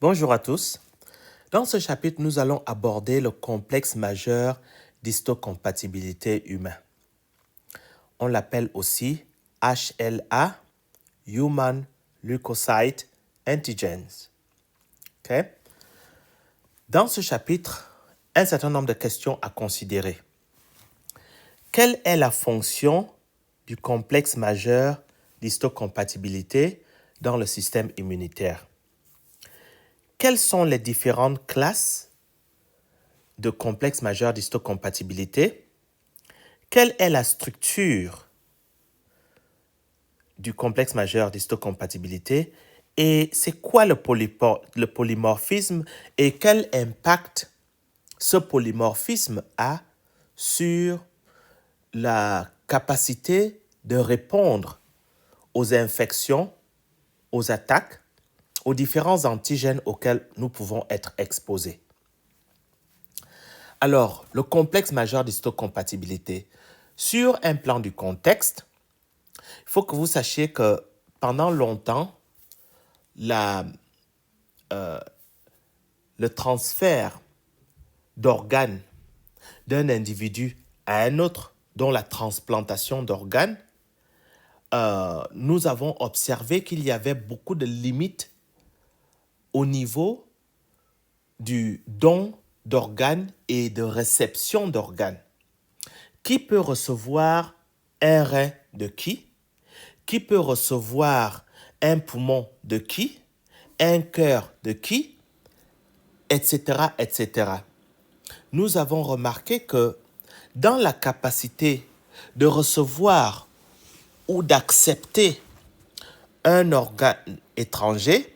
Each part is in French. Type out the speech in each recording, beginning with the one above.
Bonjour à tous. Dans ce chapitre, nous allons aborder le complexe majeur d'histocompatibilité humain. On l'appelle aussi HLA, Human Leukocyte Antigens. Okay? Dans ce chapitre, un certain nombre de questions à considérer. Quelle est la fonction du complexe majeur d'histocompatibilité dans le système immunitaire? Quelles sont les différentes classes de complexe majeur d'histocompatibilité? Quelle est la structure du complexe majeur d'histocompatibilité? Et c'est quoi le polymorphisme et quel impact ce polymorphisme a sur la capacité de répondre aux infections, aux attaques, aux différents antigènes auxquels nous pouvons être exposés. Alors, le complexe majeur d'histocompatibilité. Sur un plan du contexte, il faut que vous sachiez que pendant longtemps, le transfert d'organes d'un individu à un autre, dont la transplantation d'organes, nous avons observé qu'il y avait beaucoup de limites au niveau du don d'organes et de réception d'organes. Qui peut recevoir un rein de qui? Qui peut recevoir un poumon de qui? Un cœur de qui? Etc., etc. Nous avons remarqué que dans la capacité de recevoir ou d'accepter un organe étranger,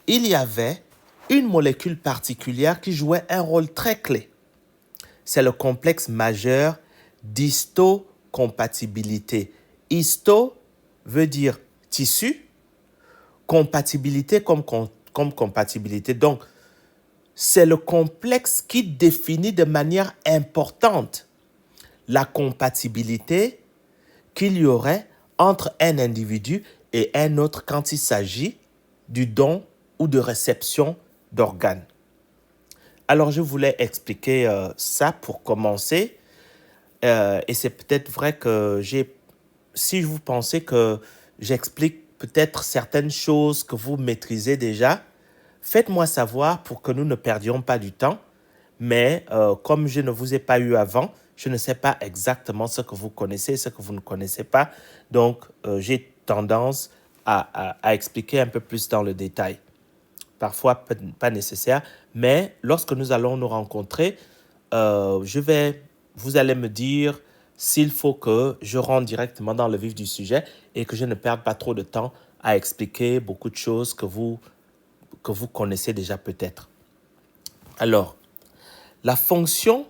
il y avait une molécule particulière qui jouait un rôle très clé. C'est le complexe majeur d'histocompatibilité. Histo veut dire tissu, compatibilité comme compatibilité. Donc, c'est le complexe qui définit de manière importante la compatibilité qu'il y aurait entre un individu et un autre quand il s'agit du don ou de réception d'organes. Alors, je voulais expliquer ça pour commencer. Et c'est peut-être vrai que si vous pensez que j'explique peut-être certaines choses que vous maîtrisez déjà, faites-moi savoir pour que nous ne perdions pas du temps. Mais comme je ne vous ai pas eu avant, je ne sais pas exactement ce que vous connaissez, ce que vous ne connaissez pas. Donc, j'ai tendance à expliquer un peu plus dans le détail. Parfois, pas nécessaire. Mais lorsque nous allons nous rencontrer, vous allez me dire s'il faut que je rentre directement dans le vif du sujet et que je ne perde pas trop de temps à expliquer beaucoup de choses que vous connaissez déjà peut-être. Alors, la fonction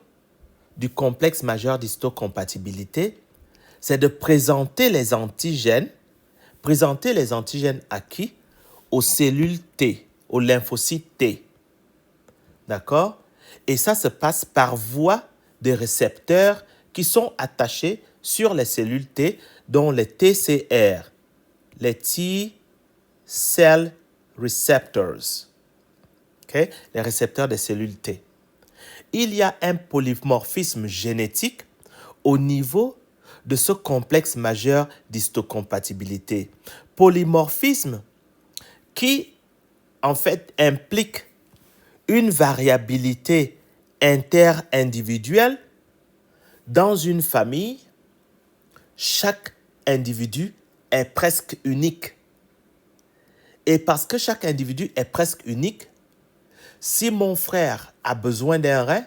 du complexe majeur d'histocompatibilité, c'est de présenter les antigènes. Présenter les antigènes à qui? Aux cellules T, aux lymphocytes T. D'accord? Et ça se passe par voie des récepteurs qui sont attachés sur les cellules T, dont les TCR, les T-cell receptors. Okay? Les récepteurs des cellules T. Il y a un polymorphisme génétique au niveau de ce complexe majeur d'histocompatibilité. Polymorphisme qui, en fait, implique une variabilité interindividuelle. Dans une famille, chaque individu est presque unique. Et parce que chaque individu est presque unique, si mon frère a besoin d'un rein,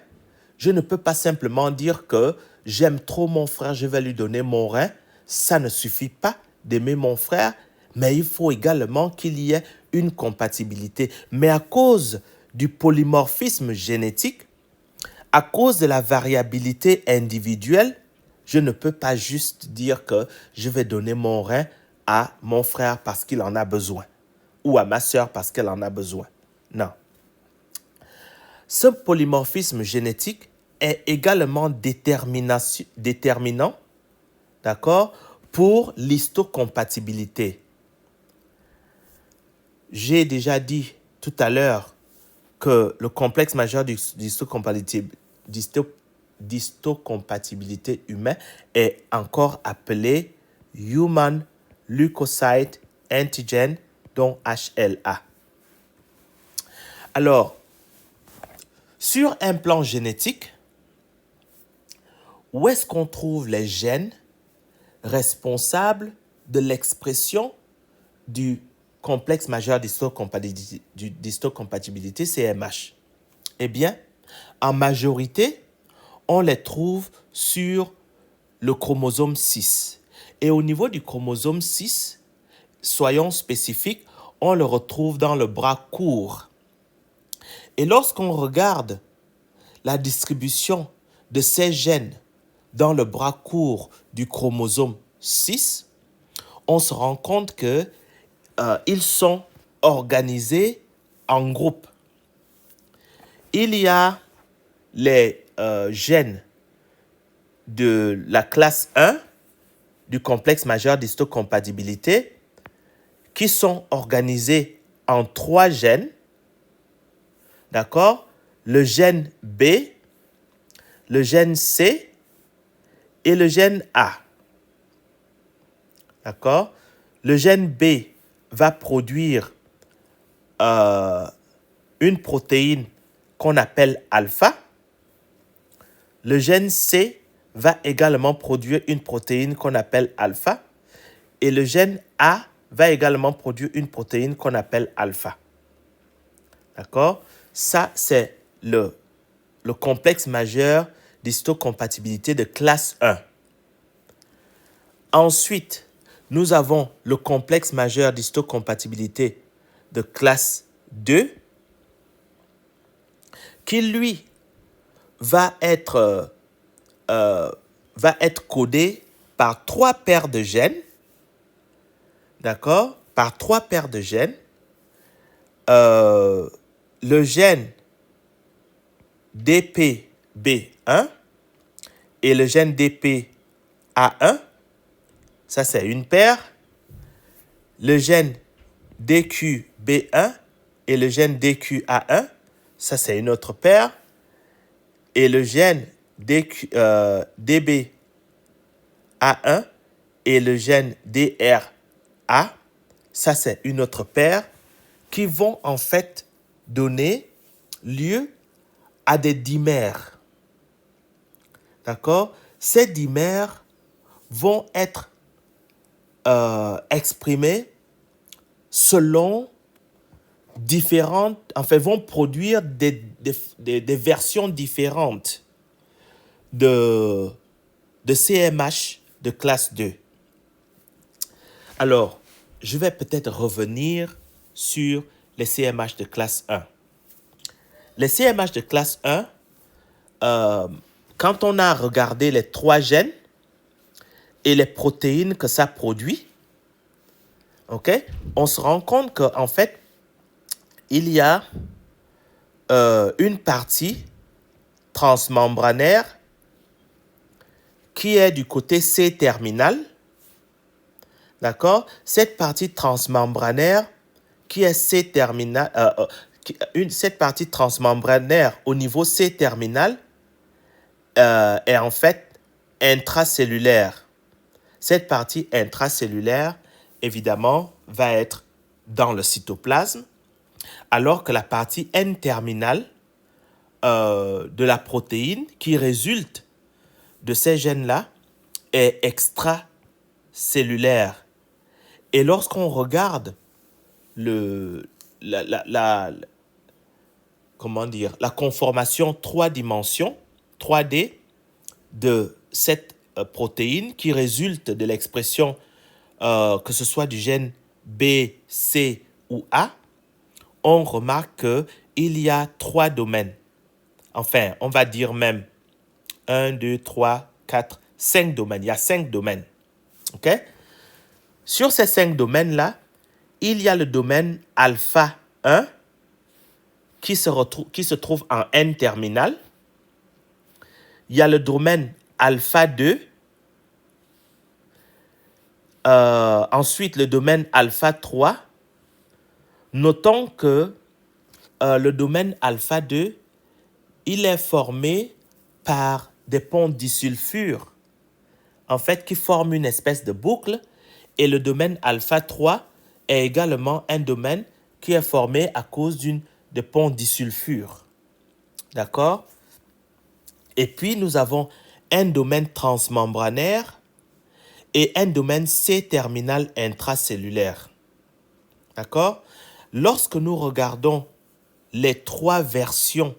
je ne peux pas simplement dire que j'aime trop mon frère, je vais lui donner mon rein. Ça ne suffit pas d'aimer mon frère, mais il faut également qu'il y ait une compatibilité. Mais à cause du polymorphisme génétique, à cause de la variabilité individuelle, je ne peux pas juste dire que je vais donner mon rein à mon frère parce qu'il en a besoin ou à ma sœur parce qu'elle en a besoin. Non. Ce polymorphisme génétique est également déterminant, d'accord, pour l'histocompatibilité. J'ai déjà dit tout à l'heure que le complexe majeur d'histocompatibilité humain est encore appelé Human Leukocyte Antigen, donc HLA. Alors, sur un plan génétique, où est-ce qu'on trouve les gènes responsables de l'expression du complexe majeur d'histocompatibilité CMH? Eh bien, en majorité, on les trouve sur le chromosome 6. Et au niveau du chromosome 6, soyons spécifiques, on le retrouve dans le bras court. Et lorsqu'on regarde la distribution de ces gènes dans le bras court du chromosome 6, on se rend compte que ils sont organisés en groupes. Il y a les gènes de la classe 1 du complexe majeur d'histocompatibilité qui sont organisés en 3 gènes. D'accord? Le gène B, le gène C et le gène A. D'accord? Le gène B va produire une protéine qu'on appelle alpha. Le gène C va également produire une protéine qu'on appelle alpha. Et le gène A va également produire une protéine qu'on appelle alpha. D'accord? Ça, c'est le complexe majeur d'histocompatibilité de classe 1. Ensuite, nous avons le complexe majeur d'histocompatibilité de classe 2 qui, lui, va être codé par 3 paires de gènes. D'accord? Par 3 paires de gènes. Le gène DPB1 et le gène DPA1, ça c'est une paire. Le gène DQB1 et le gène DQA1, ça c'est une autre paire. Et le gène DBA1 et le gène DRA, ça c'est une autre paire qui vont en fait donner lieu à des dimères. D'accord? Ces dimères vont être exprimés selon différentes, enfin vont produire des versions différentes de CMH de classe 2. Alors, je vais peut-être revenir sur les CMH de classe 1. Les CMH de classe 1, quand on a regardé les 3 gènes et les protéines que ça produit, okay, on se rend compte qu'en fait, il y a une partie transmembranaire qui est du côté C-terminal. D'accord? Cette partie transmembranaire qui est C-terminal, cette partie transmembranaire au niveau C-terminal est en fait intracellulaire. Cette partie intracellulaire, évidemment, va être dans le cytoplasme, alors que la partie N-terminale de la protéine qui résulte de ces gènes-là est extracellulaire. Et lorsqu'on regarde la conformation 3 dimensions, 3D, de cette protéine qui résulte de l'expression que ce soit du gène B, C ou A, on remarque qu'il y a 3 domaines. Enfin, on va dire même 1, 2, 3, 4, 5 domaines. Il y a 5 domaines. OK? Sur ces 5 domaines-là, il y a le domaine alpha 1 qui se trouve en N-terminal. Il y a le domaine alpha 2. Ensuite, le domaine alpha 3. Notons que le domaine alpha 2, il est formé par des ponts disulfure, en fait, qui forment une espèce de boucle. Et le domaine alpha 3 est également un domaine qui est formé à cause de ponts disulfure. D'accord? Et puis, nous avons un domaine transmembranaire et un domaine C-terminal intracellulaire. D'accord? Lorsque nous regardons les trois versions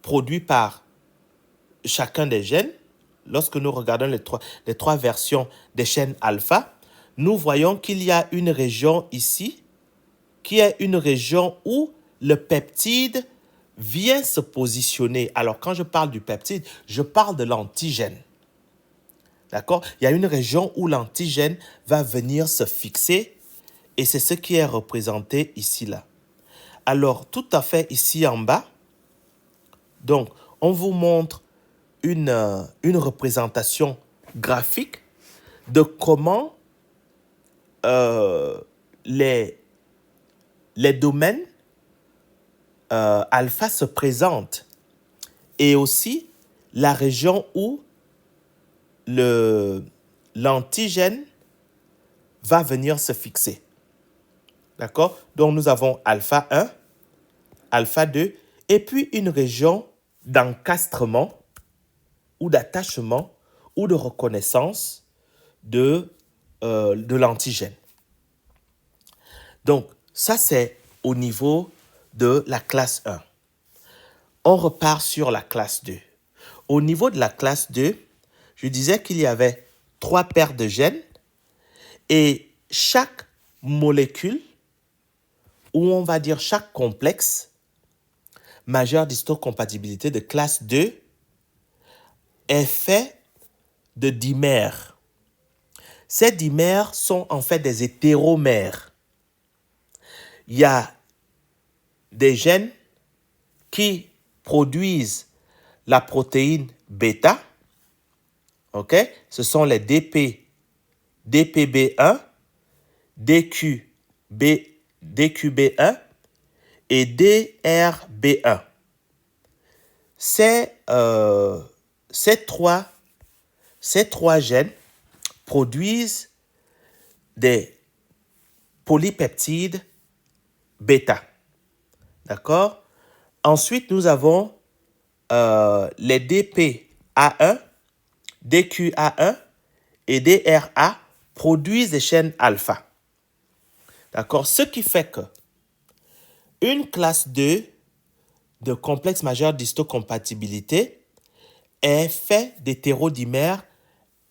produites par chacun des gènes, lorsque nous regardons les trois versions des chaînes alpha, nous voyons qu'il y a une région ici, qui est une région où le peptide vient se positionner. Alors, quand je parle du peptide, je parle de l'antigène. D'accord? Il y a une région où l'antigène va venir se fixer et c'est ce qui est représenté ici, là. Alors, tout à fait ici en bas, donc, on vous montre une représentation graphique de comment les domaines alpha se présentent et aussi la région où l'antigène va venir se fixer. D'accord? Donc, nous avons alpha 1, alpha 2, et puis une région d'encastrement ou d'attachement ou de reconnaissance de l'antigène. Donc, ça, c'est au niveau de la classe 1. On repart sur la classe 2. Au niveau de la classe 2, je disais qu'il y avait 3 paires de gènes et chaque molécule, ou on va dire chaque complexe majeur d'histocompatibilité de classe 2 est fait de dimères. Ces dimères sont en fait des hétéromères. Il y a des gènes qui produisent la protéine bêta. Ok? Ce sont les DPB1, DQB1 et DRB1. Ces trois gènes produisent des polypeptides bêta. D'accord? Ensuite, nous avons les DPA1, DQA1 et DRA produisent des chaînes alpha. D'accord? Ce qui fait que une classe 2 de complexe majeur d'histocompatibilité est fait d'hétérodimères,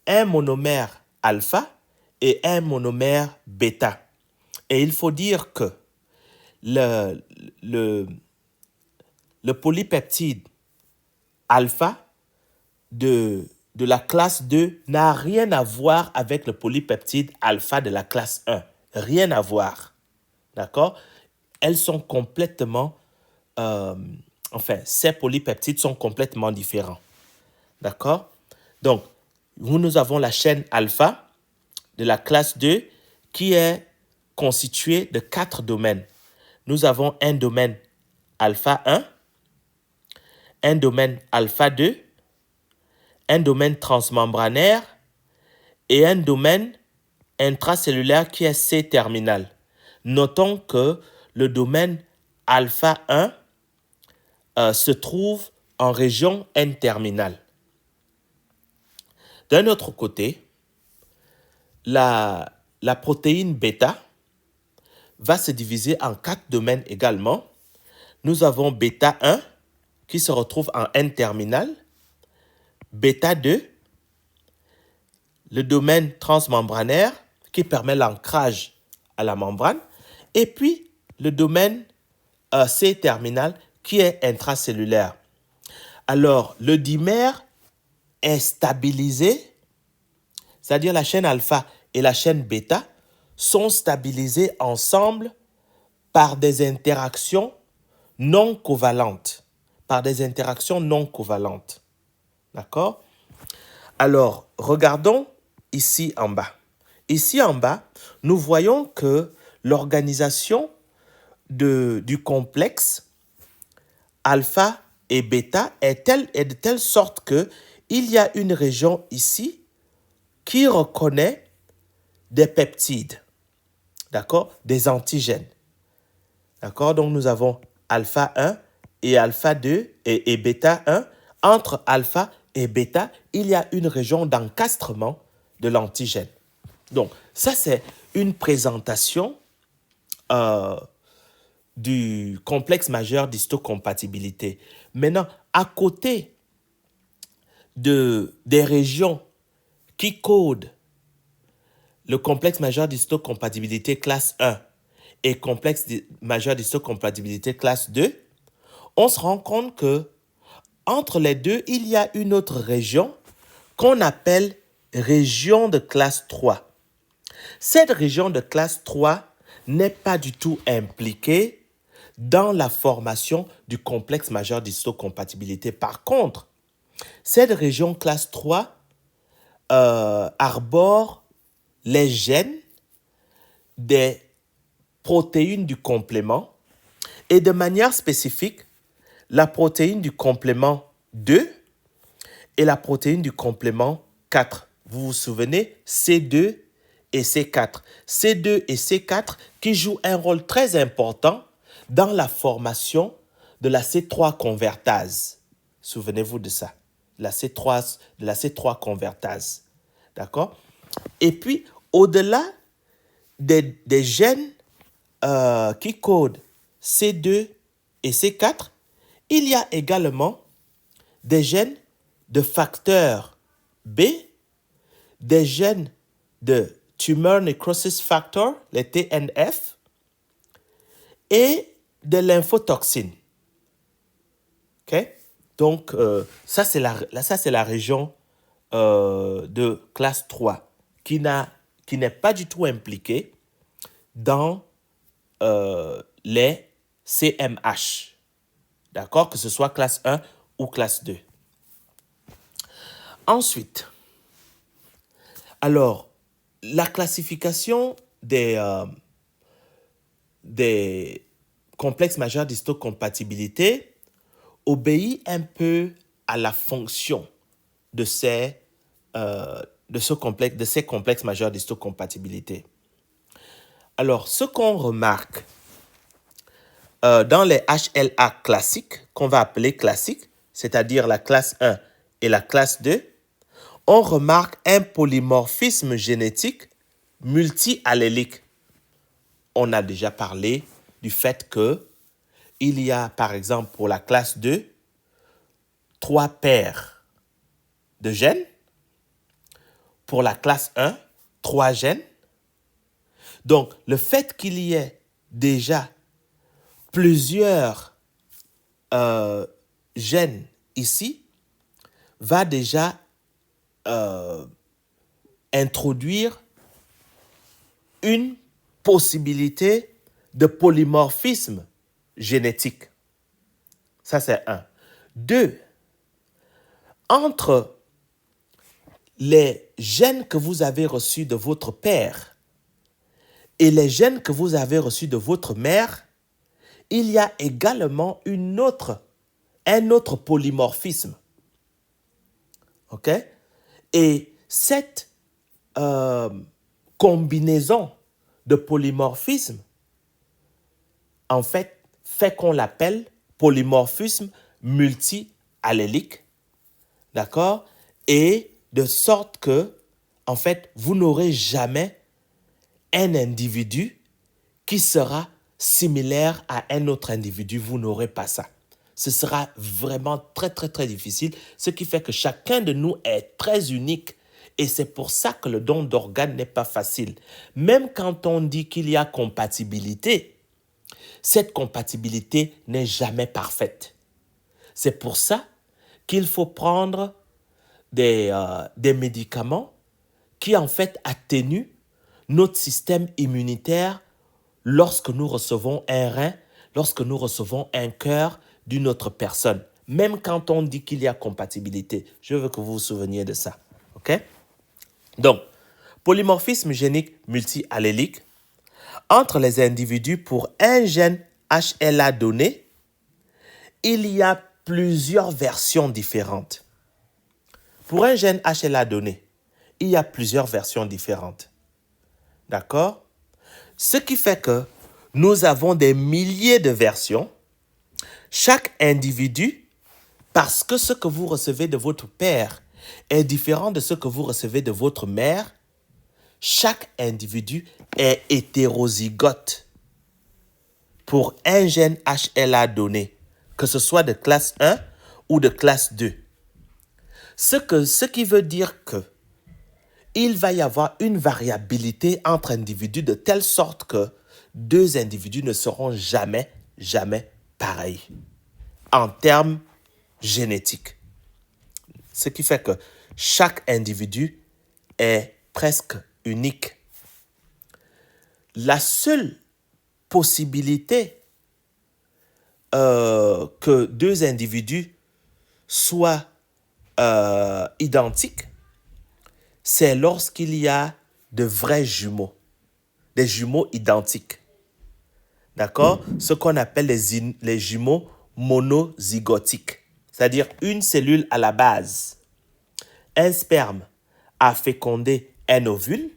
un monomère alpha et un monomère bêta. Et il faut dire que le polypeptide alpha de la classe 2 n'a rien à voir avec le polypeptide alpha de la classe 1. Rien à voir. D'accord? Elles sont complètement... ces polypeptides sont complètement différents. D'accord? Donc, nous avons la chaîne alpha de la classe 2 qui est constituée de 4 domaines. Nous avons un domaine alpha 1, un domaine alpha 2, un domaine transmembranaire et un domaine intracellulaire qui est C-terminal. Notons que le domaine alpha 1 se trouve en région N-terminale. D'un autre côté, la protéine bêta va se diviser en 4 domaines également. Nous avons bêta 1 qui se retrouve en N-terminal, bêta 2, le domaine transmembranaire qui permet l'ancrage à la membrane, et puis le domaine C-terminal qui est intracellulaire. Alors, le dimère est stabilisé, c'est-à-dire la chaîne alpha et la chaîne bêta sont stabilisés ensemble par des interactions non covalentes. D'accord? Alors, regardons ici en bas. Ici en bas, nous voyons que l'organisation du complexe alpha et bêta est de telle sorte que il y a une région ici qui reconnaît des peptides, d'accord, des antigènes. D'accord, donc nous avons alpha 1 et alpha 2 et bêta 1. Entre alpha et bêta, il y a une région d'encastrement de l'antigène. Donc, ça, c'est une présentation du complexe majeur d'histocompatibilité. Maintenant, à côté des régions qui codent le complexe majeur d'histocompatibilité classe 1 et complexe majeur d'histocompatibilité classe 2, on se rend compte que entre les deux, il y a une autre région qu'on appelle région de classe 3. Cette région de classe 3 n'est pas du tout impliquée dans la formation du complexe majeur d'histocompatibilité. Par contre, cette région classe 3 arbore les gènes des protéines du complément et de manière spécifique, la protéine du complément 2 et la protéine du complément 4. Vous vous souvenez, C2 et C4. C2 et C4 qui jouent un rôle très important dans la formation de la C3 convertase. Souvenez-vous de ça, de la C3 convertase. D'accord? Et puis, au-delà des gènes qui codent C2 et C4, il y a également des gènes de facteur B, des gènes de Tumor Necrosis Factor, les TNF, et de lymphotoxines. OK? Donc, ça, c'est la région de classe 3 qui n'est pas du tout impliquée dans les CMH. D'accord? Que ce soit classe 1 ou classe 2. Ensuite, alors, la classification des complexes majeurs d'histocompatibilité obéit un peu à la fonction de ces complexes majeurs d'histocompatibilité. Alors, ce qu'on remarque dans les HLA classiques, qu'on va appeler classiques, c'est-à-dire la classe 1 et la classe 2, on remarque un polymorphisme génétique multi-allélique. On a déjà parlé du fait qu'il y a, par exemple, pour la classe 2, 3 paires de gènes. Pour la classe 1, 3 gènes. Donc, le fait qu'il y ait déjà plusieurs gènes ici va déjà introduire une possibilité de polymorphisme génétique. Ça, c'est 1. 2, entre les gènes que vous avez reçus de votre père et les gènes que vous avez reçus de votre mère, il y a également un autre polymorphisme. OK? Et cette combinaison de polymorphisme, en fait qu'on l'appelle polymorphisme multi-allélique. D'accord? Et de sorte que, en fait, vous n'aurez jamais un individu qui sera similaire à un autre individu. Vous n'aurez pas ça. Ce sera vraiment très, très, très difficile. Ce qui fait que chacun de nous est très unique. Et c'est pour ça que le don d'organes n'est pas facile. Même quand on dit qu'il y a compatibilité, cette compatibilité n'est jamais parfaite. C'est pour ça qu'il faut prendre des médicaments qui en fait atténuent notre système immunitaire lorsque nous recevons un rein, lorsque nous recevons un cœur d'une autre personne. Même quand on dit qu'il y a compatibilité. Je veux que vous vous souveniez de ça. OK? Donc, polymorphisme génique multi-allélique entre les individus pour un gène HLA donné, il y a plusieurs versions différentes. Pour un gène HLA donné, il y a plusieurs versions différentes. D'accord? Ce qui fait que nous avons des milliers de versions. Chaque individu, parce que ce que vous recevez de votre père est différent de ce que vous recevez de votre mère, chaque individu est hétérozygote pour un gène HLA donné, que ce soit de classe 1 ou de classe 2. Ce qui veut dire que il va y avoir une variabilité entre individus de telle sorte que deux individus ne seront jamais pareils en termes génétiques. Ce qui fait que chaque individu est presque unique. La seule possibilité que deux individus soient identiques, c'est lorsqu'il y a de vrais jumeaux, des jumeaux identiques. D'accord? Ce qu'on appelle les jumeaux monozygotiques, c'est-à-dire une cellule à la base. Un sperme a fécondé un ovule,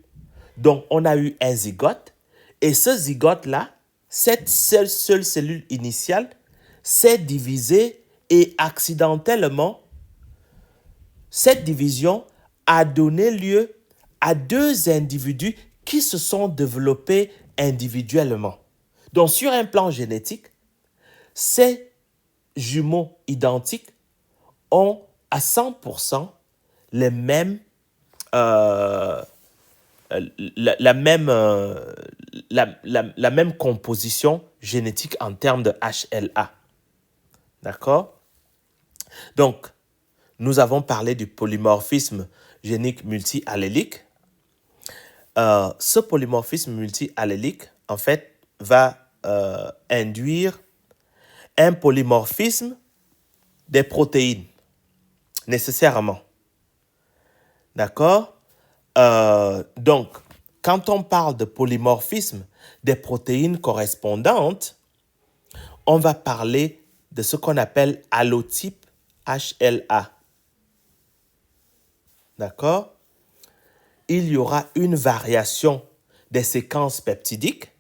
donc on a eu un zygote, et ce zygote-là, cette seule cellule initiale, s'est divisée et accidentellement, cette division a donné lieu à deux individus qui se sont développés individuellement. Donc, sur un plan génétique, ces jumeaux identiques ont à 100% les mêmes, la même composition génétique en termes de HLA. D'accord? Donc, nous avons parlé du polymorphisme génique multi-allélique. Ce polymorphisme multi-allélique, en fait, va induire un polymorphisme des protéines, nécessairement. D'accord? Donc, quand on parle de polymorphisme des protéines correspondantes, on va parler de ce qu'on appelle allotype HLA. D'accord? Il y aura une variation des séquences peptidiques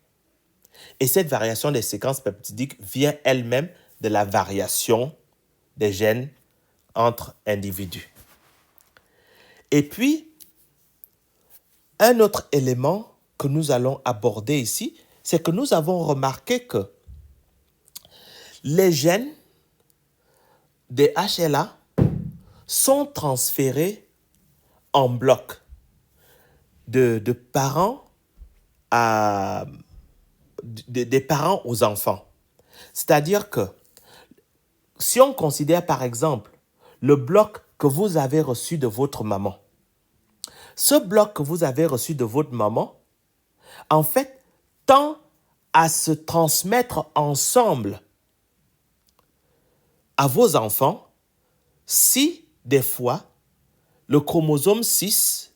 et cette variation des séquences peptidiques vient elle-même de la variation des gènes entre individus. Et puis, un autre élément que nous allons aborder ici, c'est que nous avons remarqué que les gènes des HLA sont transférés en bloc de parents des parents aux enfants. C'est-à-dire que si on considère par exemple le bloc que vous avez reçu de votre maman, ce bloc que vous avez reçu de votre maman, en fait, tend à se transmettre ensemble à vos enfants si, des fois, le chromosome 6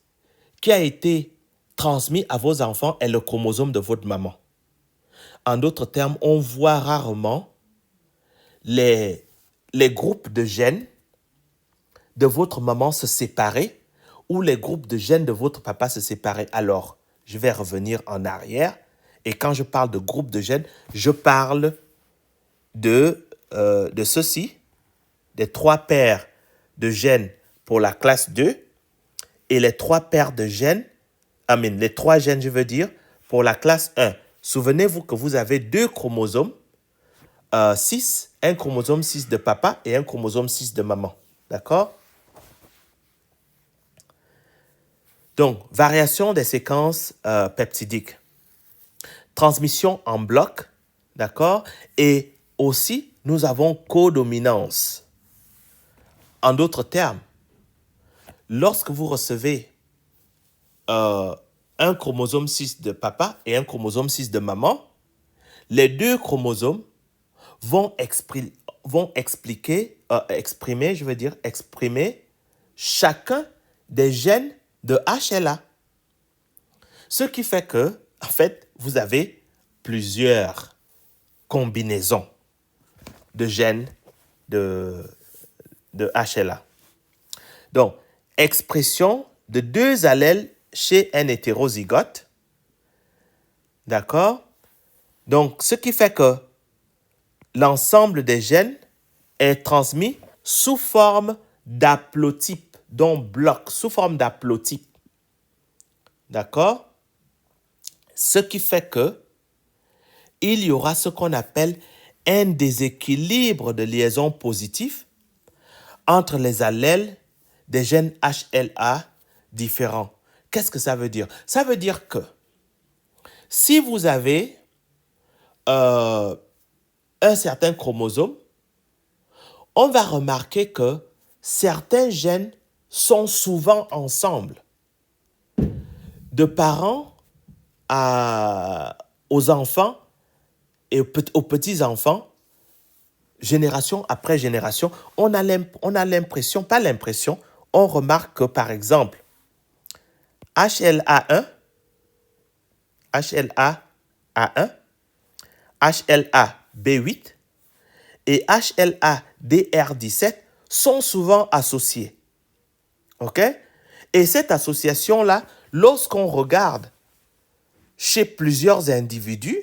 qui a été transmis à vos enfants est le chromosome de votre maman. En d'autres termes, on voit rarement les groupes de gènes de votre maman se séparer ou les groupes de gènes de votre papa se séparer. Alors, je vais revenir en arrière. Et quand je parle de groupe de gènes, je parle de ceci, des 3 paires de gènes pour la classe 2 et les 3 paires de gènes, les 3 gènes, je veux dire, pour la classe 1. Souvenez-vous que vous avez 2 chromosomes 6, un chromosome 6 de papa et un chromosome 6 de maman. D'accord? Donc, variation des séquences peptidiques. Transmission en bloc, d'accord? Et aussi, nous avons codominance. En d'autres termes, lorsque vous recevez un chromosome 6 de papa et un chromosome 6 de maman, les 2 chromosomes vont exprimer chacun des gènes de HLA. Ce qui fait que, en fait, vous avez plusieurs combinaison de gènes de HLA. Donc, expression de 2 allèles chez un hétérozygote. D'accord? Donc, ce qui fait que l'ensemble des gènes est transmis sous forme d'haplotype, donc bloc, sous forme d'haplotype. D'accord? Ce qui fait que il y aura ce qu'on appelle un déséquilibre de liaison positive entre les allèles des gènes HLA différents. Qu'est-ce que ça veut dire? Ça veut dire que si vous avez un certain chromosome, on va remarquer que certains gènes sont souvent ensemble. De parents aux enfants et aux petits-enfants, génération après génération, on a l'impression, pas l'impression, on remarque que par exemple, HLA1, HLA-A1, HLA-B8 et HLA-DR17 sont souvent associés. OK? Et cette association-là, lorsqu'on regarde chez plusieurs individus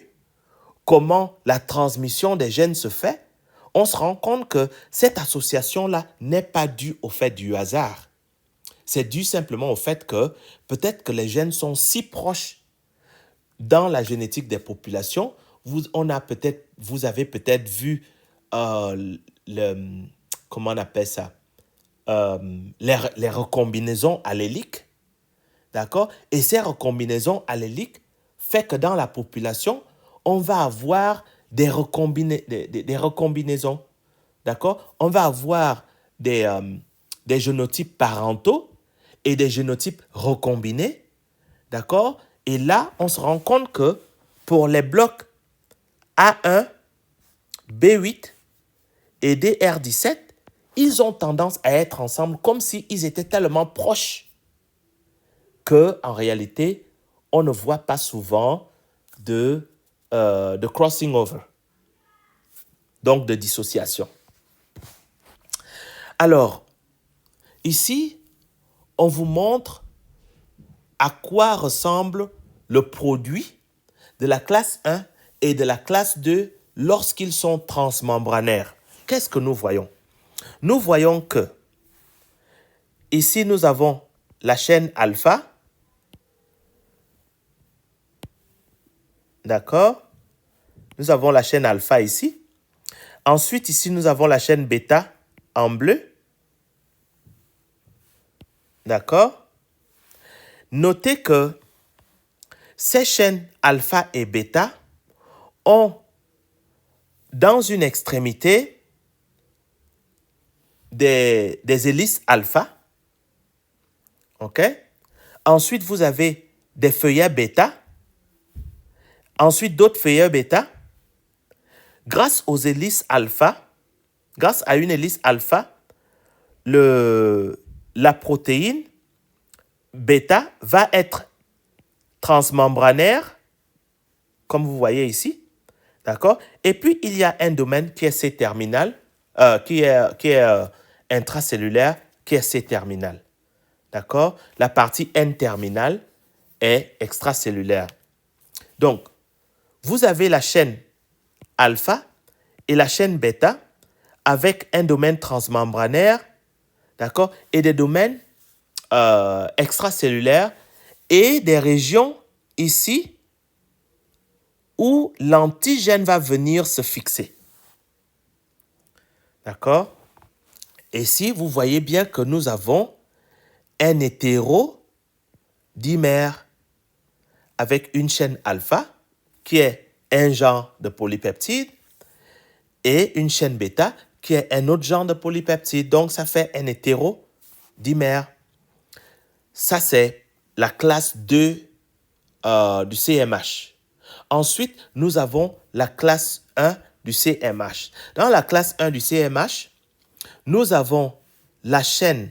comment la transmission des gènes se fait, on se rend compte que cette association-là n'est pas due au fait du hasard. C'est dû simplement au fait que peut-être que les gènes sont si proches dans la génétique des populations. Vous avez peut-être vu comment on appelle ça, les recombinaisons alléliques, d'accord? Et ces recombinaisons alléliques fait que dans la population, on va avoir des recombinaisons, d'accord? On va avoir des génotypes parentaux et des génotypes recombinés, d'accord? Et là, on se rend compte que pour les blocs A1, B8 et DR17, ils ont tendance à être ensemble comme s'ils étaient tellement proches qu'en réalité, on ne voit pas souvent de crossing over, donc de dissociation. Alors, ici, on vous montre à quoi ressemble le produit de la classe 1 et de la classe 2 lorsqu'ils sont transmembranaires. Qu'est-ce que nous voyons? Nous voyons que ici, nous avons la chaîne alpha. D'accord? Nous avons la chaîne alpha ici. Ensuite, ici, nous avons la chaîne bêta en bleu. D'accord? Notez que ces chaînes alpha et bêta ont dans une extrémité des hélices alpha. OK? Ensuite, vous avez des feuillets bêta. Ensuite, d'autres feuillets bêta. Grâce aux hélices alpha, grâce à une hélice alpha, la protéine bêta va être transmembranaire, comme vous voyez ici. D'accord? Et puis, il y a un domaine qui est C-terminal, qui est intracellulaire, qui est C-terminal. D'accord? La partie N-terminale est extracellulaire. Donc, vous avez la chaîne alpha et la chaîne bêta avec un domaine transmembranaire, d'accord? Et des domaines extracellulaires et des régions ici où l'antigène va venir se fixer. D'accord? Et ici, vous voyez bien que nous avons un hétérodimère avec une chaîne alpha qui est un genre de polypeptide et une chaîne bêta qui est un autre genre de polypeptide. Donc, ça fait un hétérodimère. Ça, c'est la classe 2 du CMH. Ensuite, nous avons la classe 1 du CMH. Dans la classe 1 du CMH, nous avons la chaîne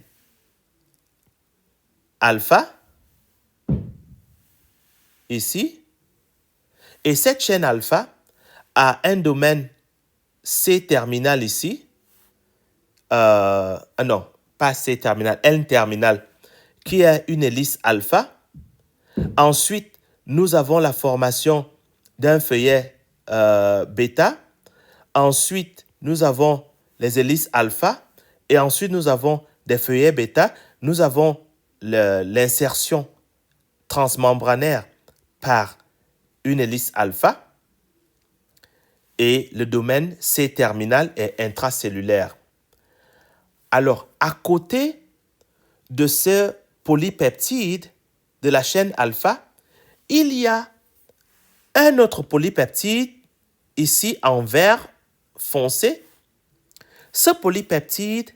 alpha, ici, et cette chaîne alpha a un domaine C terminal ici. Non, pas C terminal, N terminal, qui est une hélice alpha. Ensuite, nous avons la formation d'un feuillet bêta. Ensuite, nous avons les hélices alpha. Et ensuite, nous avons des feuillets bêta. Nous avons l'insertion transmembranaire par une hélice alpha. Et le domaine C terminal est intracellulaire. Alors, à côté de ce polypeptide de la chaîne alpha, il y a un autre polypeptide ici en vert foncé. Ce polypeptide,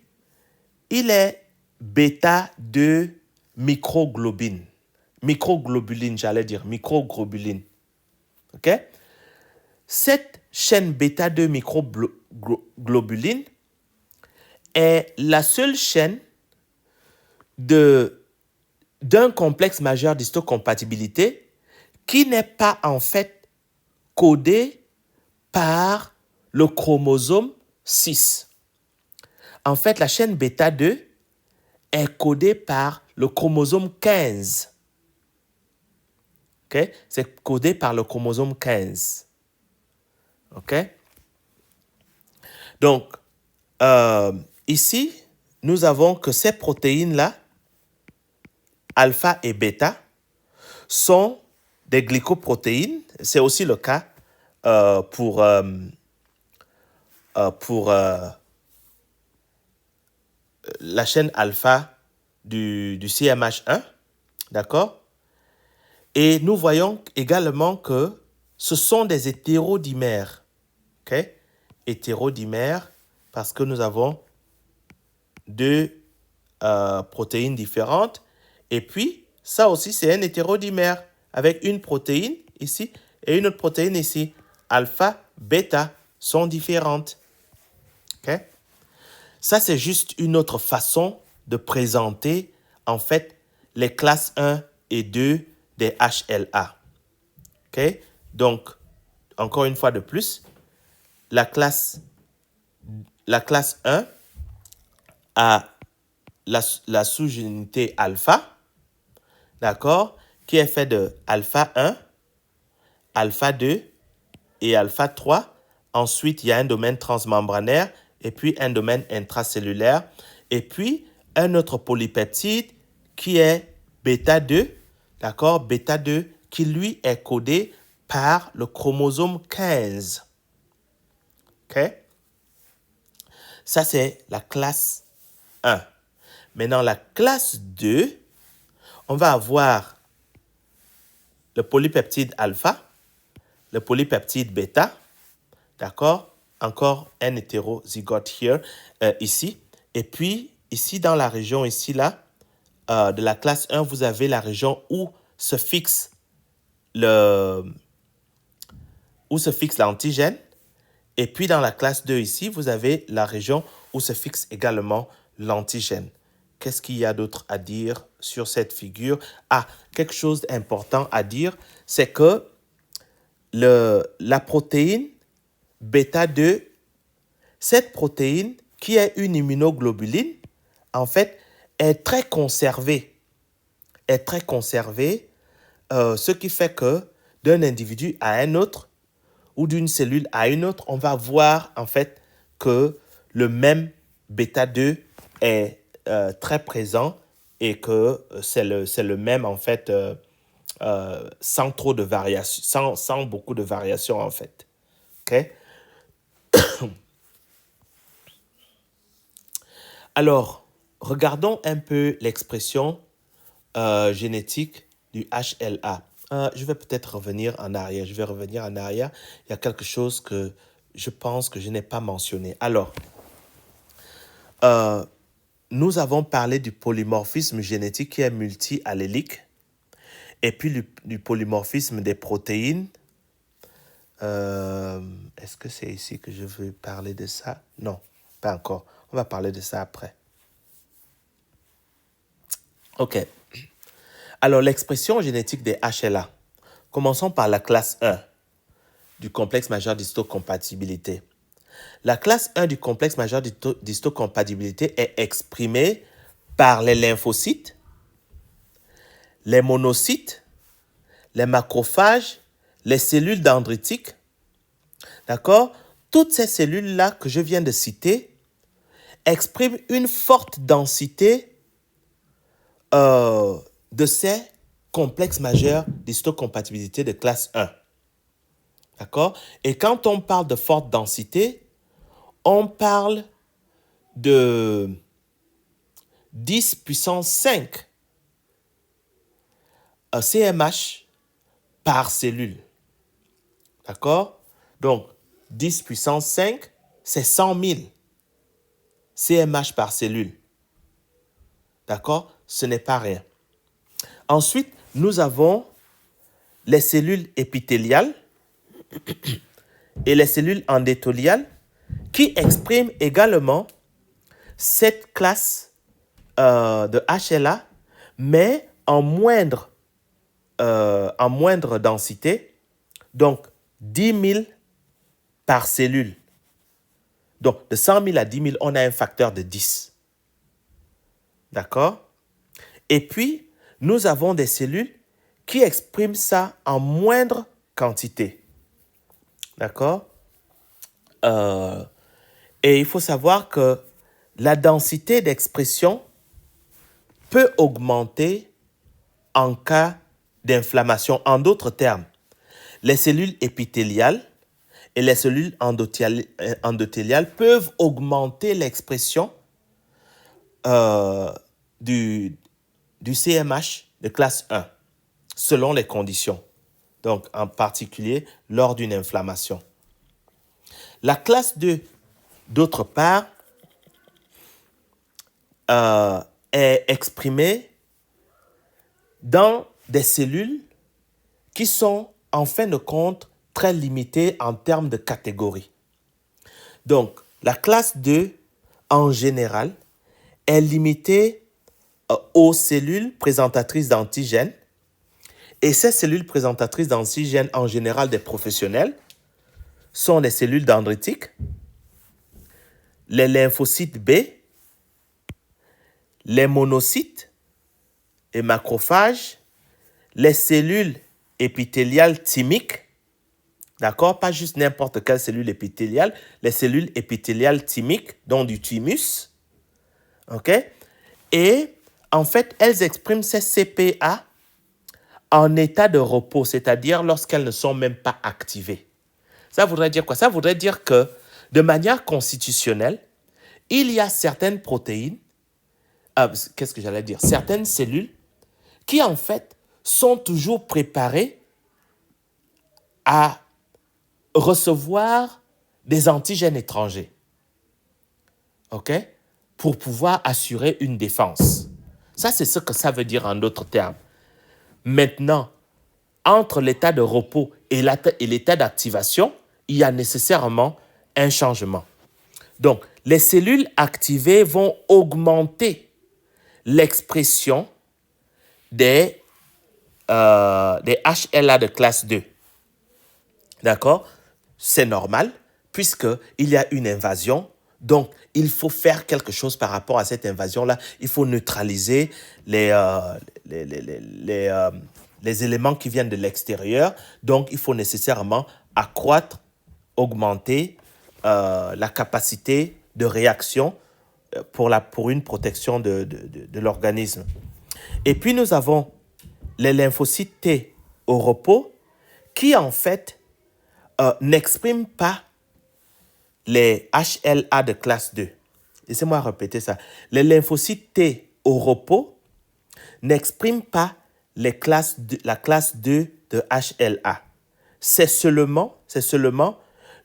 il est bêta 2 microglobuline. Microglobuline, j'allais dire, microglobuline. OK? Cette chaîne bêta 2 microglobuline est la seule chaîne d'un complexe majeur d'histocompatibilité qui n'est pas en fait codé par le chromosome 6. En fait, la chaîne bêta 2 est codée par le chromosome 15. Okay? C'est codé par le chromosome 15. OK? Donc, ici, nous avons que ces protéines-là, alpha et bêta, sont des glycoprotéines. C'est aussi le cas pour la chaîne alpha du CMH1. D'accord? Et nous voyons également que ce sont des hétérodimères. OK? Hétérodimères parce que nous avons deux protéines différentes. Et puis, ça aussi, c'est un hétérodimère avec une protéine ici et une autre protéine ici. Alpha, bêta sont différentes. OK? Ça, c'est juste une autre façon de présenter, en fait, les classes 1 et 2 des HLA. OK? Donc, encore une fois de plus, la classe 1 a la sous-unité alpha, d'accord, qui est fait de alpha 1, alpha 2 et alpha 3. Ensuite, il y a un domaine transmembranaire et puis un domaine intracellulaire. Et puis, un autre polypeptide qui est bêta 2, d'accord, bêta 2, qui lui est codé par le chromosome 15. OK? Ça, c'est la classe 1. Maintenant, la classe 2, on va avoir le polypeptide alpha, le polypeptide bêta, d'accord? Encore un hétérozygote here, ici. Et puis, ici, dans la région ici, là, de la classe 1, vous avez la région où se fixe l'antigène. Et puis, dans la classe 2 ici, vous avez la région où se fixe également l'antigène. Qu'est-ce qu'il y a d'autre à dire sur cette figure? Ah, quelque chose d'important à dire, c'est que la protéine bêta 2, cette protéine qui est une immunoglobuline, en fait, est très conservée. Ce qui fait que d'un individu à un autre ou d'une cellule à une autre, on va voir en fait que le même bêta 2 est très présent et que c'est le même en fait sans trop de variations, sans beaucoup de variations en fait. OK? Alors, regardons un peu l'expression génétique du HLA. Je vais peut-être revenir en arrière. Il y a quelque chose que je pense que je n'ai pas mentionné. Alors, nous avons parlé du polymorphisme génétique qui est multi-allélique et puis du polymorphisme des protéines. Est-ce que c'est ici que je veux parler de ça? Non, pas encore. On va parler de ça après. OK. Alors, l'expression génétique des HLA. Commençons par la classe 1. du complexe majeur d'histocompatibilité. La classe 1 du complexe majeur d'histocompatibilité est exprimée par les lymphocytes, les monocytes, les macrophages, les cellules dendritiques. D'accord? Toutes ces cellules-là que je viens de citer expriment une forte densité de ces complexes majeurs d'histocompatibilité de classe 1. D'accord? Et quand on parle de forte densité, on parle de 10 puissance 5 CMH par cellule. D'accord? Donc, 10 puissance 5, c'est 100 000 CMH par cellule. D'accord? Ce n'est pas rien. Ensuite, nous avons les cellules épithéliales et les cellules endothéliales qui expriment également cette classe de HLA, mais en moindre densité, donc 10 000 par cellule. Donc, de 100 000 à 10 000, on a un facteur de 10. D'accord? Et puis, nous avons des cellules qui expriment ça en moindre quantité. D'accord? Et il faut savoir que la densité d'expression peut augmenter en cas d'inflammation. En d'autres termes, les cellules épithéliales et les cellules endothéliales peuvent augmenter l'expression du CMH de classe 1 selon les conditions. Donc, en particulier lors d'une inflammation. La classe 2, d'autre part, est exprimée dans des cellules qui sont, en fin de compte, très limitées en termes de catégories. Donc, la classe 2, en général, est limitée aux cellules présentatrices d'antigènes. Et ces cellules présentatrices d'antigènes, en général des professionnels, sont les cellules dendritiques, les lymphocytes B, les monocytes et macrophages, les cellules épithéliales thymiques, d'accord, pas juste n'importe quelle cellule épithéliale, les cellules épithéliales thymiques, donc du thymus, ok, et en fait, elles expriment ces CPA en état de repos, c'est-à-dire lorsqu'elles ne sont même pas activées. Ça voudrait dire quoi? Ça voudrait dire que, de manière constitutionnelle, il y a certaines protéines, certaines cellules qui, en fait, sont toujours préparées à recevoir des antigènes étrangers, ok, pour pouvoir assurer une défense. Ça, c'est ce que ça veut dire en d'autres termes. Maintenant, entre l'état de repos et l'état d'activation, il y a nécessairement un changement. Donc, les cellules activées vont augmenter l'expression des HLA de classe 2. D'accord? C'est normal, puisqu'il y a une invasion. Donc, il faut faire quelque chose par rapport à cette invasion-là. Il faut neutraliser les éléments qui viennent de l'extérieur. Donc, il faut nécessairement accroître, augmenter la capacité de réaction pour une protection de l'organisme. Et puis, nous avons les lymphocytes T au repos qui, en fait, n'expriment pas les HLA de classe 2. Laissez-moi répéter ça. Les lymphocytes T au repos n'expriment pas la classe 2 de HLA. C'est seulement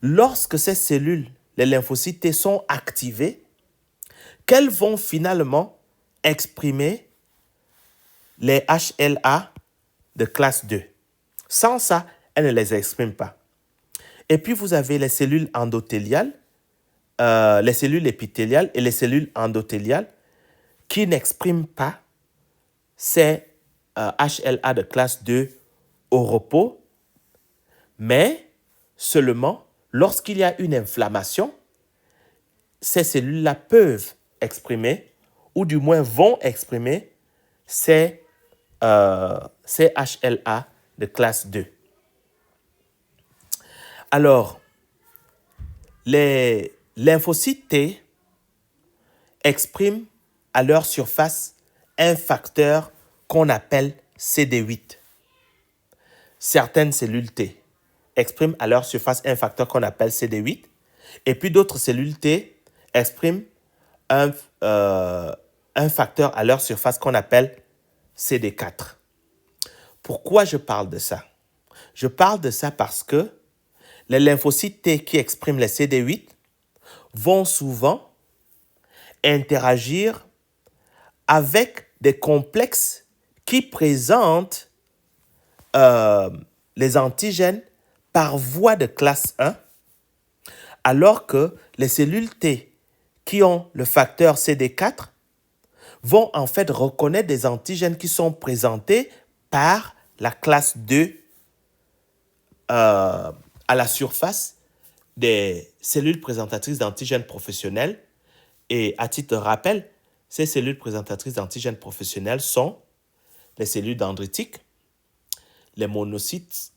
lorsque ces cellules, les lymphocytes T, sont activées, qu'elles vont finalement exprimer les HLA de classe 2. Sans ça, elles ne les expriment pas. Et puis, vous avez les cellules endothéliales, les cellules épithéliales et les cellules endothéliales qui n'expriment pas ces HLA de classe 2 au repos, mais seulement lorsqu'il y a une inflammation, ces cellules-là peuvent exprimer, ou du moins vont exprimer, ces HLA de classe 2. Alors, les lymphocytes T expriment à leur surface un facteur qu'on appelle CD8. Certaines cellules T expriment à leur surface un facteur qu'on appelle CD8, et puis d'autres cellules T expriment un facteur à leur surface qu'on appelle CD4. Pourquoi je parle de ça? Je parle de ça parce que les lymphocytes T qui expriment les CD8 vont souvent interagir avec des complexes qui présentent les antigènes par voie de classe 1, alors que les cellules T qui ont le facteur CD4 vont en fait reconnaître des antigènes qui sont présentés par la classe 2 à la surface des cellules présentatrices d'antigènes professionnels. Et à titre de rappel, ces cellules présentatrices d'antigènes professionnels sont les cellules dendritiques, les monocytes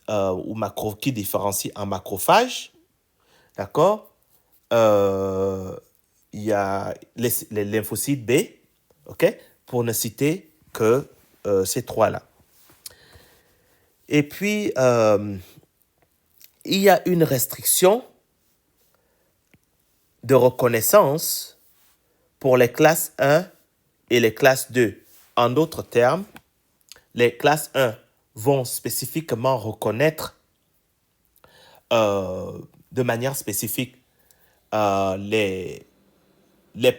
qui différencient en macrophages, d'accord? Il y a les lymphocytes B, ok? Pour ne citer que ces trois-là. Et puis, il y a une restriction de reconnaissance pour les classes 1 et les classes 2. En d'autres termes, les classes 1 vont spécifiquement reconnaître de manière spécifique les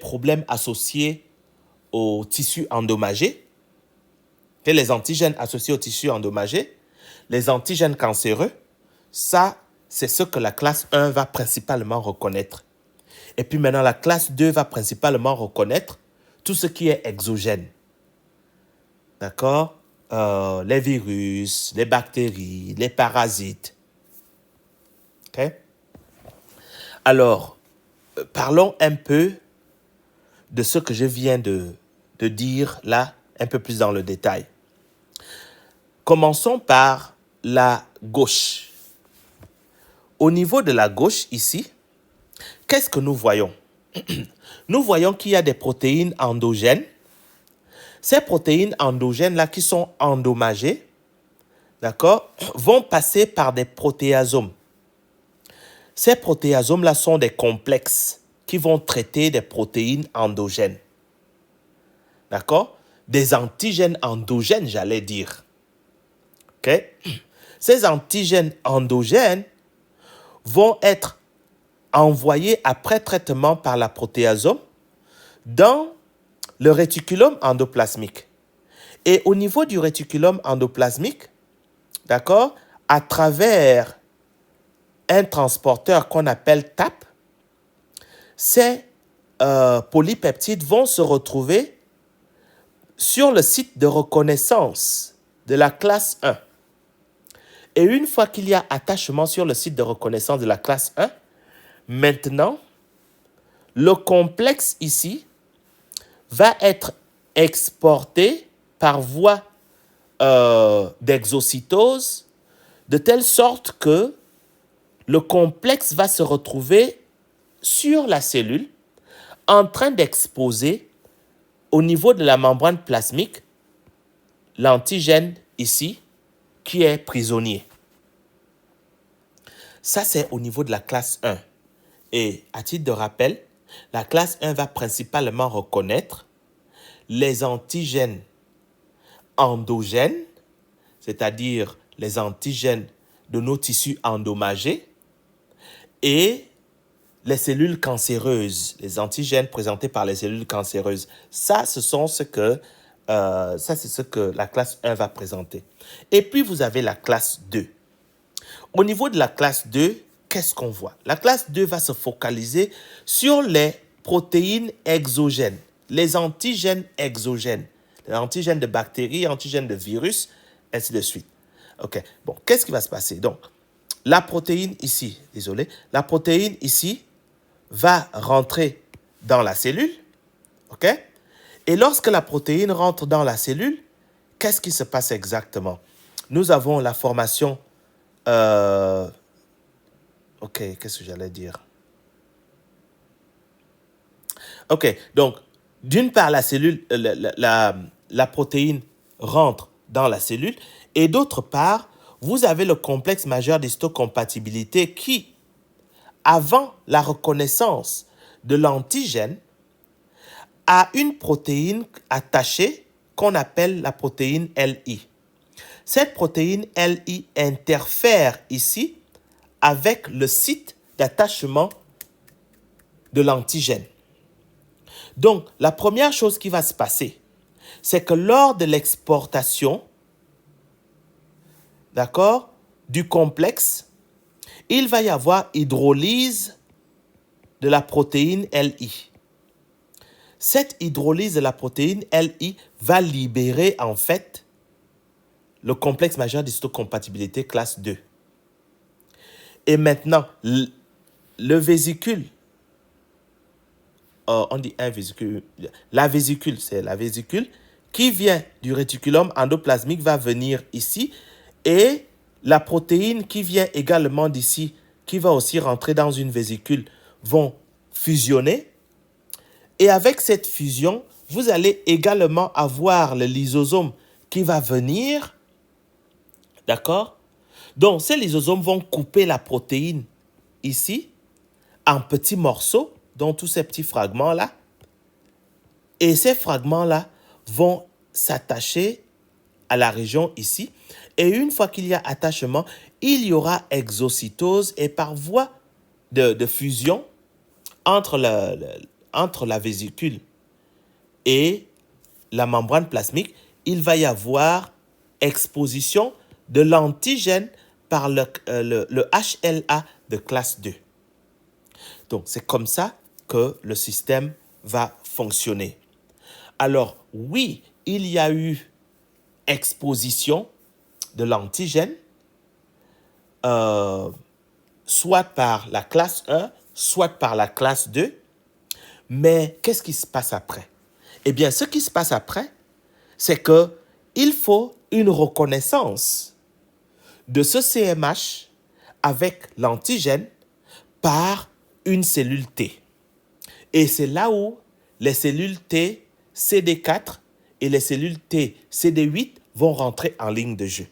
problèmes associés aux tissus endommagés, et les antigènes associés aux tissus endommagés, les antigènes cancéreux. Ça, c'est ce que la classe 1 va principalement reconnaître. Et puis maintenant, la classe 2 va principalement reconnaître tout ce qui est exogène. D'accord? Les virus, les bactéries, les parasites. OK? Alors, parlons un peu de ce que je viens de dire là, un peu plus dans le détail. Commençons par la gauche. Au niveau de la gauche, ici, qu'est-ce que nous voyons? Nous voyons qu'il y a des protéines endogènes. Ces protéines endogènes-là qui sont endommagées, d'accord, vont passer par des protéasomes. Ces protéasomes-là sont des complexes qui vont traiter des protéines endogènes. D'accord? Des antigènes endogènes, j'allais dire. OK? Ces antigènes endogènes vont être envoyés après traitement par la protéasome dans le réticulum endoplasmique. Et au niveau du réticulum endoplasmique, d'accord, à travers un transporteur qu'on appelle TAP, ces polypeptides vont se retrouver sur le site de reconnaissance de la classe 1. Et une fois qu'il y a attachement sur le site de reconnaissance de la classe 1, maintenant, le complexe ici va être exporté par voie d'exocytose, de telle sorte que le complexe va se retrouver sur la cellule en train d'exposer au niveau de la membrane plasmique l'antigène ici qui est prisonnier. Ça, c'est au niveau de la classe 1. Et à titre de rappel, la classe 1 va principalement reconnaître les antigènes endogènes, c'est-à-dire les antigènes de nos tissus endommagés, et les cellules cancéreuses, les antigènes présentés par les cellules cancéreuses. Ça, c'est ce que la classe 1 va présenter. Et puis, vous avez la classe 2. Au niveau de la classe 2, qu'est-ce qu'on voit? La classe 2 va se focaliser sur les protéines exogènes, les antigènes exogènes, les antigènes de bactéries, antigènes de virus, ainsi de suite. OK. Bon, qu'est-ce qui va se passer? Donc, la protéine ici, désolé, la protéine ici va rentrer dans la cellule, ok? Et lorsque la protéine rentre dans la cellule, qu'est-ce qui se passe exactement? Nous avons la formation... ok, qu'est-ce que j'allais dire? Ok, donc, d'une part, la cellule, la protéine rentre dans la cellule, et d'autre part, vous avez le complexe majeur d'histocompatibilité qui, avant la reconnaissance de l'antigène, a une protéine attachée qu'on appelle la protéine LI. Cette protéine LI interfère ici avec le site d'attachement de l'antigène. Donc, la première chose qui va se passer, c'est que lors de l'exportation, d'accord, du complexe, il va y avoir hydrolyse de la protéine LI. Cette hydrolyse de la protéine LI va libérer en fait le complexe majeur d'histocompatibilité classe 2. Et maintenant, le vésicule, on dit un vésicule, la vésicule, c'est la vésicule qui vient du réticulum endoplasmique va venir ici et la protéine qui vient également d'ici, qui va aussi rentrer dans une vésicule, vont fusionner. Et avec cette fusion, vous allez également avoir le lysosome qui va venir, d'accord? Donc, ces lysosomes vont couper la protéine ici en petits morceaux, dont tous ces petits fragments-là. Et ces fragments-là vont s'attacher à la région ici. Et une fois qu'il y a attachement, il y aura exocytose et par voie de fusion entre la vésicule et la membrane plasmique, il va y avoir exposition de l'antigène par le HLA de classe 2. Donc, c'est comme ça que le système va fonctionner. Alors, oui, il y a eu exposition de l'antigène, soit par la classe 1, soit par la classe 2. Mais qu'est-ce qui se passe après? Eh bien, ce qui se passe après, c'est qu'il faut une reconnaissance de ce CMH avec l'antigène par une cellule T. Et c'est là où les cellules T CD4 et les cellules T CD8 vont rentrer en ligne de jeu.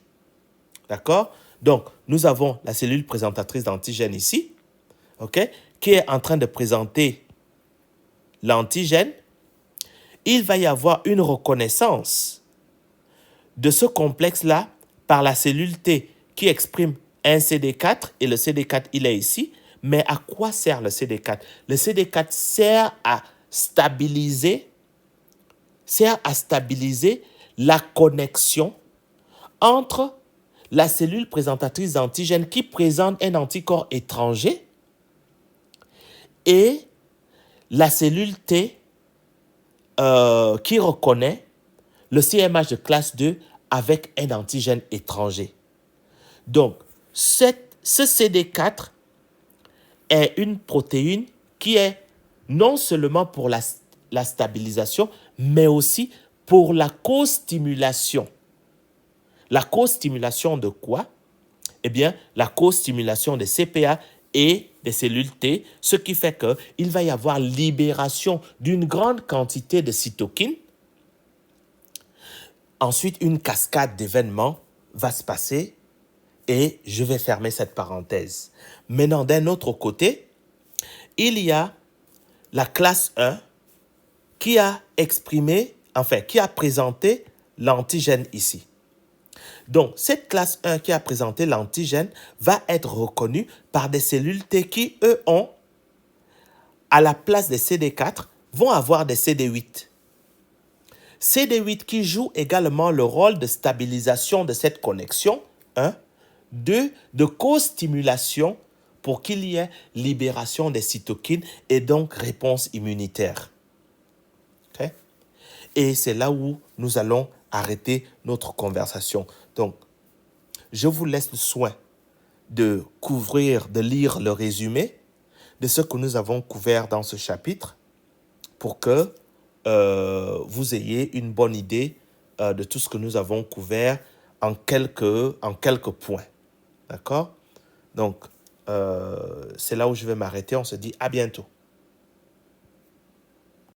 D'accord? Donc, nous avons la cellule présentatrice d'antigène ici, ok, qui est en train de présenter l'antigène. Il va y avoir une reconnaissance de ce complexe-là par la cellule T qui exprime un CD4 et le CD4, il est ici. Mais à quoi sert le CD4? Le CD4 sert à stabiliser la connexion entre la cellule présentatrice d'antigène qui présente un anticorps étranger et la cellule T qui reconnaît le CMH de classe 2 avec un antigène étranger. Donc, ce CD4 est une protéine qui est non seulement pour la stabilisation, mais aussi pour la co-stimulation. La co-stimulation de quoi? Eh bien, la co-stimulation des CPA et des cellules T, ce qui fait qu'il va y avoir libération d'une grande quantité de cytokines. Ensuite, une cascade d'événements va se passer et je vais fermer cette parenthèse. Maintenant, d'un autre côté, il y a la classe 1 qui a présenté l'antigène ici. Donc, cette classe 1 qui a présenté l'antigène va être reconnue par des cellules T qui, eux, ont, à la place des CD4, vont avoir des CD8. CD8 qui joue également le rôle de stabilisation de cette connexion. 1. 2. De co-stimulation pour qu'il y ait libération des cytokines et donc réponse immunitaire. Okay? Et c'est là où nous allons arrêter notre conversation. Donc, je vous laisse le soin de lire le résumé de ce que nous avons couvert dans ce chapitre pour que vous ayez une bonne idée de tout ce que nous avons couvert en quelques points. D'accord? Donc, c'est là où je vais m'arrêter. On se dit à bientôt.